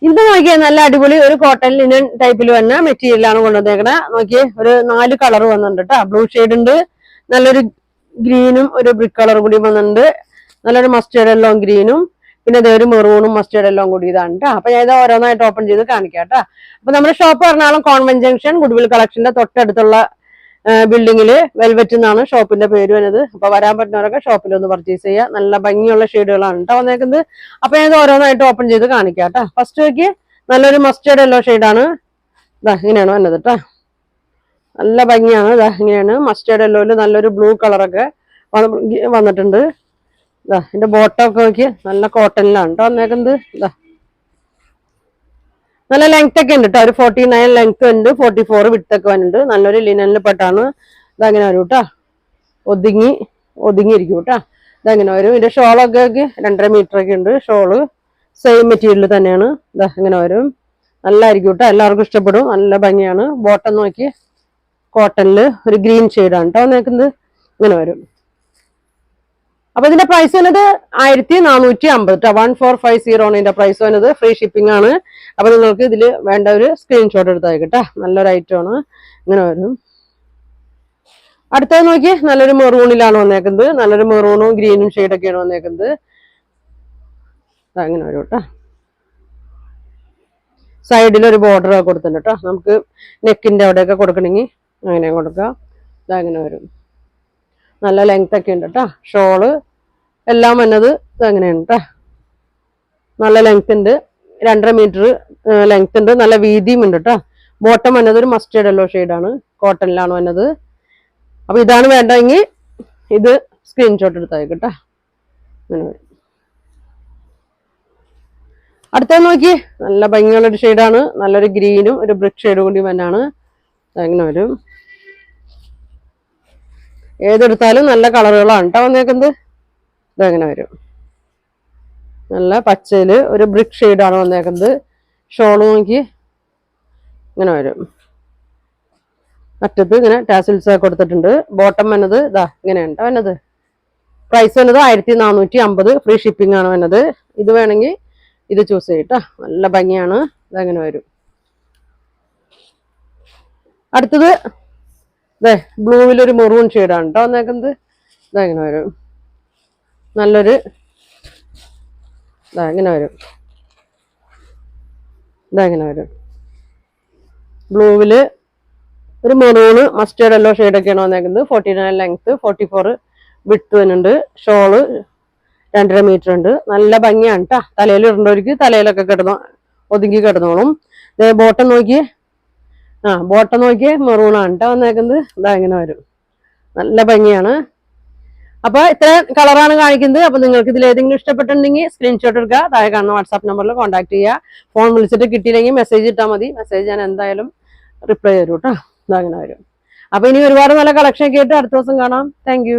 ഇത് നോക്കിയേ നല്ല അടിപൊളി ഒരു കോട്ടൺ ലിനൻ ടൈപ്പിൽ വന്ന മെറ്റീരിയലാണ് കൊണ്ടുവന്നേക്കണേ. നോക്കിയേ ഒരു 4 കളർ വന്നിട്ടുണ്ട് കേട്ടോ. ബ്ലൂ ഷെയ്ഡ് ഉണ്ട്, നല്ലൊരു ഗ്രീനും ഒരു ബ്രിക്ക് കളറും കൂടി വന്നിട്ടുണ്ട്, നല്ലൊരു മസ്റ്റേർഡ് എല്ലോ ഗ്രീനും, പിന്നെ അതേ ഒരു മെറൂണും മസ്റ്റേർഡ് എല്ലാം കൂടി ഇതാണ് കേട്ടോ. അപ്പൊ ഞാൻ ഇത് ഓരോന്നായിട്ട് ഓപ്പൺ ചെയ്ത് കാണിക്കാം കേട്ടോ. അപ്പൊ നമ്മുടെ shop Ernakulam convent junction goodwill കളക്ഷന്റെ തൊട്ടടുത്തുള്ള ബിൽഡിങ്ങില് വെൽവെറ്റ് എന്നാണ് ഷോപ്പിന്റെ പേര് വരുന്നത്. അപ്പൊ വരാൻ പറ്റുന്നവരൊക്കെ ഷോപ്പിൽ ഒന്ന് പർച്ചേസ് ചെയ്യുക. നല്ല ഭംഗിയുള്ള ഷെയ്ഡുകളാണ് കേട്ടോ വന്നേക്കുന്നത്. അപ്പൊ ഞാൻ ഇത് ഓരോന്നായിട്ട് ഓപ്പൺ ചെയ്ത് കാണിക്കാം കേട്ടോ. ഫസ്റ്റ് നോക്കി നല്ലൊരു മസ്റ്റേർഡ് യെല്ലോ ഷെയ്ഡാണ്. ഇതാ ഇങ്ങനെയാണ് വന്നത് കേട്ടോ. നല്ല ഭംഗിയാണ്. ഇതാ ഇങ്ങനെയാണ് മസ്റ്റേർഡ് യെല്ലോയില് നല്ലൊരു ബ്ലൂ കളറൊക്കെ വന്നിട്ടുണ്ട്. ഇതാ ഇതിന്റെ ബോട്ടം ഒക്കെ നോക്കി നല്ല കോട്ടണിലാണ് കേട്ടോ വന്നേക്കുന്നത്. ഇതാ നല്ല ലെങ്ത് ഒക്കെ ഉണ്ട് കേട്ടോ. ഒരു 49 ലെങ്ത് ഉണ്ട്, 44 വിഡ്ത്ത് ഒക്കെ വന്നിട്ടുണ്ട്. നല്ലൊരു ലിനനിൽ പെട്ടാണ്. ഇതങ്ങനെ വരും കേട്ടോ. ഒതുങ്ങിയിരിക്കും കേട്ടോ. ഇതങ്ങനെ വരും. ഇതിന്റെ ഷോളൊക്കെ 2.5 മീറ്റർ ഒക്കെ ഉണ്ട്. ഷോള് സെയിം മെറ്റീരിയൽ തന്നെയാണ്. ഇതാ ഇങ്ങനെ വരും. നല്ലതായിരിക്കും കേട്ടോ. എല്ലാവർക്കും ഇഷ്ടപ്പെടും. നല്ല ഭംഗിയാണ്. ബോട്ടം നോക്കി കോട്ടണില് ഒരു ഗ്രീൻ ഷെയ്ഡാണ് കേട്ടോ വന്നേക്കുന്നത്. ഇങ്ങനെ വരും. അപ്പൊ ഇതിന്റെ പ്രൈസ് വന്നത് 1450 കേട്ടോ. 1450 ആണ് ഇതിന്റെ പ്രൈസ് വന്നത്. ഫ്രീ ഷിപ്പിംഗ് ആണ്. അപ്പൊ നിങ്ങൾക്ക് ഇതിൽ വേണ്ട ഒരു സ്ക്രീൻഷോട്ട് എടുത്താൽ കേട്ടോ. നല്ലൊരു ഐറ്റം ആണ്. ഇങ്ങനെ വരും. അടുത്തത് നോക്കി നല്ലൊരു മെറൂണിലാണ് വന്നേക്കുന്നത്. നല്ലൊരു മെറൂണും ഗ്രീനും ഷെയ്ഡൊക്കെയാണ് വന്നേക്കുന്നത്. അങ്ങനെ വരും കേട്ടോ. സൈഡിൽ ഒരു ബോർഡർ ഒക്കെ കൊടുത്തിട്ടുണ്ട് കേട്ടോ. നമുക്ക് നെക്കിന്റെ അവിടെയൊക്കെ കൊടുക്കണമെങ്കിൽ അങ്ങനെ കൊടുക്കാം. ഇതങ്ങനെ വരും. നല്ല ലെങ്ത് ഒക്കെ ഉണ്ട് കേട്ടോ. ഷോള് എല്ലാം വന്നത് അങ്ങനെയാണ് കേട്ടോ. നല്ല ലെങ്ത് ഉണ്ട്, 2.5 മീറ്റർ ലെങ്ത് ഉണ്ട്, നല്ല വീതിയും ഉണ്ട് കേട്ടോ. ബോട്ടം വന്നത് ഒരു മസ്റ്റേർഡ് യെല്ലോ ഷെയ്ഡാണ്, കോട്ടണിലാണ് വന്നത്. അപ്പൊ ഇതാണ് വേണ്ടെങ്കിൽ ഇത് സ്ക്രീൻഷോട്ട് എടുത്തായിരിക്കും കേട്ടോ. അങ്ങനെ വരും. അടുത്തത് നോക്കി നല്ല ഭംഗിയുള്ളൊരു ഷെയ്ഡാണ്. നല്ലൊരു ഗ്രീനും ഒരു ബ്രിക്ക് ഷെയ്ഡും കൂടി തന്നെയാണ്. അങ്ങനെ വരും. ഏതെടുത്താലും നല്ല കളറുകളാണ് കേട്ടോ വന്നേക്കുന്നത്. ഇതെങ്ങനെ വരും. നല്ല പച്ചയില് ഒരു ബ്രിക്ക് ഷെയ്ഡാണ് വന്നേക്കുന്നത്. ഷോള് നോക്കി ഇങ്ങനെ വരും. അറ്റത്ത് ഇങ്ങനെ ടാസിൽസ് ഒക്കെ കൊടുത്തിട്ടുണ്ട്. ബോട്ടം വന്നത് ഇതാ ഇങ്ങനെയാണ് കേട്ടോ വന്നത്. പ്രൈസ് വന്നത് 1450. ഫ്രീ ഷിപ്പിംഗ് ആണ് വന്നത്. ഇത് വേണമെങ്കിൽ ഇത് ചൂസ് ചെയ്യട്ടോ. നല്ല ഭംഗിയാണ്. ഇതങ്ങനെ വരും. അടുത്തത് ഇതേ ബ്ലൂവിലൊരു മെറൂൺ ഷെയ്ഡാണ് കേട്ടോ വന്നേക്കുന്നത്. ഇതെങ്ങനെ വരും. നല്ലൊരു ഇങ്ങനെ വരും. ഇതെങ്ങനെ വരും. ബ്ലൂവില് ഒരു മെറൂണ് മസ്റ്റേർഡ് യെല്ലോ ഷെയ്ഡൊക്കെയാണ് വന്നേക്കുന്നത്. 49 ലെങ്ത്, 44 വിഡ്ത്ത് വരുന്നുണ്ട്. ഷോള് 2.5 മീറ്റർ ഉണ്ട്. നല്ല ഭംഗിയാണ് കേട്ടോ. തലയിൽ ഇടേണ്ടവർക്ക് തലയിലൊക്കെ ഒതുങ്ങി കിടന്നോളും. ബോട്ടം നോക്കിയേ. ബോട്ടം നോക്കിയേ മെറൂണാണ് കേട്ടോ വന്നേക്കുന്നത്. ഇതാ ഇങ്ങനെ വരും. നല്ല ഭംഗിയാണ്. അപ്പൊ ഇത്ര കളറാണ് കാണിക്കുന്നത്. അപ്പൊ നിങ്ങൾക്ക് ഇതിൽ ഏതെങ്കിലും ഇഷ്ടപ്പെട്ടിട്ടുണ്ടെങ്കിൽ സ്ക്രീൻഷോട്ട് എടുക്കുക. താഴെ കാണുന്ന വാട്സാപ്പ് നമ്പറിൽ കോൺടാക്ട് ചെയ്യുക. ഫോൺ വിളിച്ചിട്ട് കിട്ടിയില്ലെങ്കിൽ മെസ്സേജ് ഇട്ടാൽ മതി. മെസ്സേജ് ഞാൻ എന്തായാലും റിപ്ലൈ തരും കേട്ടോ. ഇതങ്ങനെ വരും. അപ്പൊ ഇനി ഒരുപാട് നല്ല കളക്ഷൻ ഒക്കെ ആയിട്ട് അടുത്ത ദിവസം കാണാം. താങ്ക്